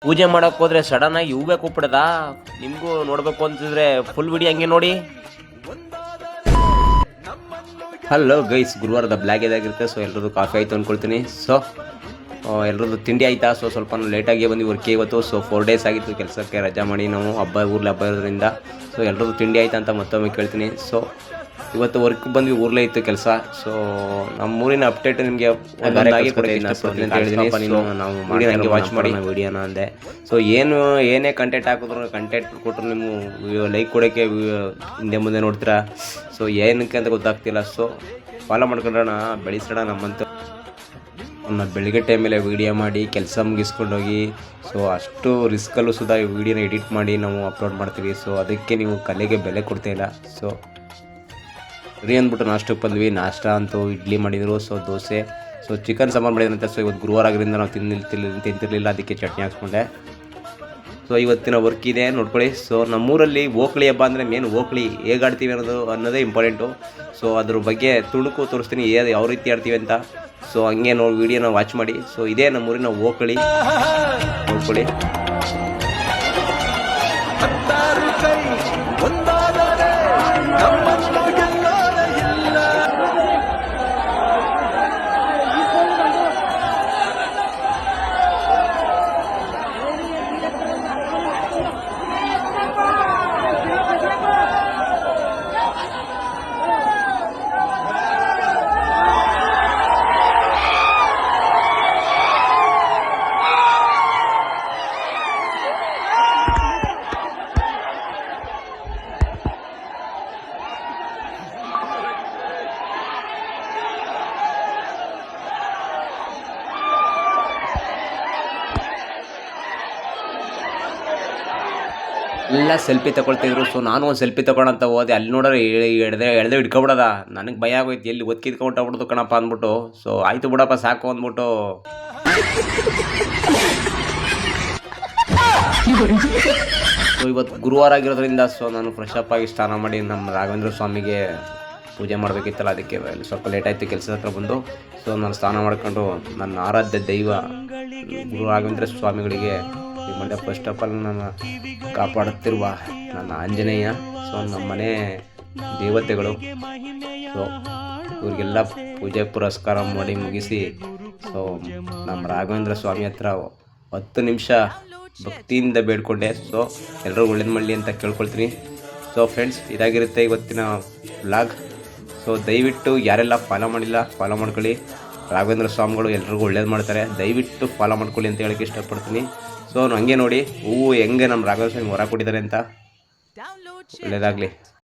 ಪೂಜೆ ಮಾಡೋಕೆ ಹೋದ್ರೆ ಸಡನ್ನಾಗಿ ಹೂ ಬೇಕು ಬಿಡದ. ನಿಮಗೂ ನೋಡಬೇಕು ಅಂತಿದ್ರೆ ಫುಲ್ ವಿಡಿಯೋ ಹಂಗೆ ನೋಡಿ. ಹಲೋ ಗೈಸ್, ಗುರುವಾರದ ಬ್ಲಾಗ್ ಇದಾಗಿರುತ್ತೆ. ಸೊ ಎಲ್ಲರದ್ದು ಕಾಫಿ ಆಯಿತು ಅಂದ್ಕೊಳ್ತೀನಿ. ಸೊ ಎಲ್ಲರದ್ದು ತಿಂಡಿ ಆಯಿತಾ? ಸೊ ಸ್ವಲ್ಪ ಲೇಟಾಗಿ ಬಂದು ವರ್ಕಿಗೆ ಇವತ್ತು. ಸೊ 4 days ಆಗಿತ್ತು ಕೆಲಸಕ್ಕೆ ರಜಾ ಮಾಡಿ ನಾವು ಊರ್ಲಿ ಹಬ್ಬ ಇರೋದ್ರಿಂದ. ಸೊ ಎಲ್ಲರದ್ದು ತಿಂಡಿ ಆಯ್ತಾ ಅಂತ ಮತ್ತೊಮ್ಮೆ ಕೇಳ್ತೀನಿ. ಸೊ ಇವತ್ತು ವರ್ಕ್ ಬಂದ್ವಿ, ಊರ್ಲೇ ಇತ್ತು ಕೆಲಸ. ಸೊ ನಮ್ಮೂರಿನ ಅಪ್ಡೇಟ್ ನಿಮಗೆ ಒಂದೊಂದಾಗಿ ಕೊಡ್ತೀನಿ ಅಂತ ಹೇಳಿದ್ದೀನಿ. ನಾವು ಹಂಗೆ ವಾಚ್ ಮಾಡಿ ವಿಡಿಯೋನ ಅಂದೆ. ಸೊ ಏನೇ ಕಂಟೆಂಟ್ ಹಾಕಿದ್ರು, ಕಂಟೆಂಟ್ ಕೊಟ್ಟರು ನೀವು ಲೈಕ್ ಕೊಡೋಕ್ಕೆ ಹಿಂದೆ ಮುಂದೆ ನೋಡ್ತೀರಾ. ಸೊ ಏನಕ್ಕೆ ಅಂತ ಗೊತ್ತಾಗ್ತಿಲ್ಲ. ಸೊ ಫಾಲೋ ಮಾಡ್ಕೊಂಡ್ರಣ, ಬೆಳೆಸೋಣ ನಮ್ಮಂತ. ಬೆಳಿಗ್ಗೆ ಟೈಮಲ್ಲೇ ವೀಡಿಯೋ ಮಾಡಿ ಕೆಲಸ ಮುಗಿಸ್ಕೊಂಡೋಗಿ, ಸೊ ಅಷ್ಟು ರಿಸ್ಕಲ್ಲೂ ಸುಧಾ ಈ ವೀಡಿಯೋನ ಎಡಿಟ್ ಮಾಡಿ ನಾವು ಅಪ್ಲೋಡ್ ಮಾಡ್ತೀವಿ. ಸೊ ಅದಕ್ಕೆ ನೀವು ಕಲೆಗೆ ಬೆಲೆ ಕೊಡ್ತಾಯಿಲ್ಲ. ಸೊ ಸರಿ ಅಂದ್ಬಿಟ್ಟು ನಾಷ್ಟಕ್ಕೆ ಬಂದ್ವಿ. ನಾಷ್ಟ ಅಂತೂ ಇಡ್ಲಿ ಮಾಡಿದರು, so dosa, so chicken sambar ಮಾಡಿದ್ರಂತೆ. ಸೊ ಇವತ್ತು ಗುರುವಾರ ಆಗಿದ್ದರಿಂದ ನಾವು ತಿಂತಿರಲಿಲ್ಲ, ಅದಕ್ಕೆ ಚಟ್ನಿ ಹಾಕ್ಸ್ಕೊಂಡೆ. ಸೊ ಇವತ್ತಿನ ವರ್ಕ್ ಇದೆ ನೋಡ್ಕೊಳ್ಳಿ. ಸೊ ನಮ್ಮೂರಲ್ಲಿ ಓಕಳಿ ಹಬ್ಬ ಅಂದರೆ ಮೇನ್ ಓಕಳಿ ಹೇಗೆ ಆಡ್ತೀವಿ ಅನ್ನೋದೇ ಇಂಪಾರ್ಟೆಂಟು. ಸೊ ಅದ್ರ ಬಗ್ಗೆ ತುಣುಕು ತೋರಿಸ್ತೀನಿ, ಯಾವ ರೀತಿ ಆಡ್ತೀವಿ ಅಂತ. ಸೊ ಹಂಗೆ ವೀಡಿಯೋನ ವಾಚ್ ಮಾಡಿ. ಸೊ ಇದೇ ನಮ್ಮೂರಿನ ಓಕಳಿ ನೋಡ್ಕೊಳ್ಳಿ. ಎಲ್ಲ ಸೆಲ್ಫಿ ತಗೊಳ್ತಿದ್ರು. ಸೊ ನಾನು ಒಂದು ಸೆಲ್ಫಿ ತಗೊಳಂತ ಹೋದೆ. ಅಲ್ಲಿ ನೋಡ್ರೆ ಎಳ್ದೆ ಹಿಡ್ಕೊಬಿಡೋದ. ನನಗೆ ಭಯ ಆಗೋಯ್ತು, ಎಲ್ಲಿ ಒತ್ತಿದ್ಕೊಂಡೋಗ್ಬಿಡ್ದು ಕಣಪ್ಪ ಅಂದ್ಬಿಟ್ಟು. ಸೊ ಆಯಿತು ಬಿಡಪ್ಪ ಸಾಕು ಅಂದ್ಬಿಟ್ಟು ಸೊ ಇವತ್ತು ಗುರುವಾರ ಆಗಿರೋದ್ರಿಂದ ಸೊ ನಾನು ಫ್ರೆಶ್ ಅಪ್ ಆಗಿ ಸ್ನಾನ ಮಾಡಿ ನಮ್ಮ ರಾಘವೇಂದ್ರ ಸ್ವಾಮಿಗೆ ಪೂಜೆ ಮಾಡಬೇಕಿತ್ತಲ್ಲ, ಅದಕ್ಕೆ ಸ್ವಲ್ಪ ಲೇಟ್ ಆಯಿತು ಕೆಲಸದ ಹತ್ರ ಬಂದು. ಸೊ ನಾನು ಸ್ನಾನ ಮಾಡ್ಕೊಂಡು ನನ್ನ ಆರಾಧ್ಯ ದೈವ ಗುರು ರಾಘವೇಂದ್ರ ಸ್ವಾಮಿಗಳಿಗೆ ಮಾಡಿದೆ. ಫಸ್ಟ್ ಆಫ್ ಆಲ್ ನನ್ನ ಕಾಪಾಡುತ್ತಿರುವ ನನ್ನ ಆಂಜನೇಯ, ಸೊ ನಮ್ಮ ಮನೆ ದೇವತೆಗಳು. ಸೊ ಇವ್ರಿಗೆಲ್ಲ ಪೂಜೆ ಪುರಸ್ಕಾರ ಮಾಡಿ ಮುಗಿಸಿ, ಸೊ ನಮ್ಮ ರಾಘವೇಂದ್ರ ಸ್ವಾಮಿ ಹತ್ರ 10 ನಿಮಿಷ ಭಕ್ತಿಯಿಂದ ಬೇಡ್ಕೊಂಡೆ. ಸೊ ಎಲ್ಲರೂ ಒಳ್ಳೇದು ಮಾಡಲಿ ಅಂತ ಕೇಳ್ಕೊಳ್ತೀನಿ. ಸೊ ಫ್ರೆಂಡ್ಸ್, ಇದಾಗಿರುತ್ತೆ ಇವತ್ತಿನ ವ್ಲಾಗ್. ಸೊ ದಯವಿಟ್ಟು ಯಾರೆಲ್ಲ ಫಾಲೋ ಮಾಡಿಲ್ಲ ಫಾಲೋ ಮಾಡ್ಕೊಳ್ಳಿ. ರಾಘವೇಂದ್ರ ಸ್ವಾಮಿಗಳು ಎಲ್ರಿಗೂ ಒಳ್ಳೇದು ಮಾಡ್ತಾರೆ, ದಯವಿಟ್ಟು ಫಾಲೋ ಮಾಡ್ಕೊಳ್ಳಿ ಅಂತ ಹೇಳೋಕ್ಕೆ ಇಷ್ಟಪಡ್ತೀನಿ. ಸೊ ಹಂಗೆ ನೋಡಿ ಹೂವು ಹೆಂಗೆ ನಮ್ಮ ರಾಘವೇಂದ್ರ ಸ್ವಾಮಿ ಹೊರ ಕೊಟ್ಟಿದ್ದಾರೆ ಅಂತ. ಒಳ್ಳೆಯದಾಗಲಿ.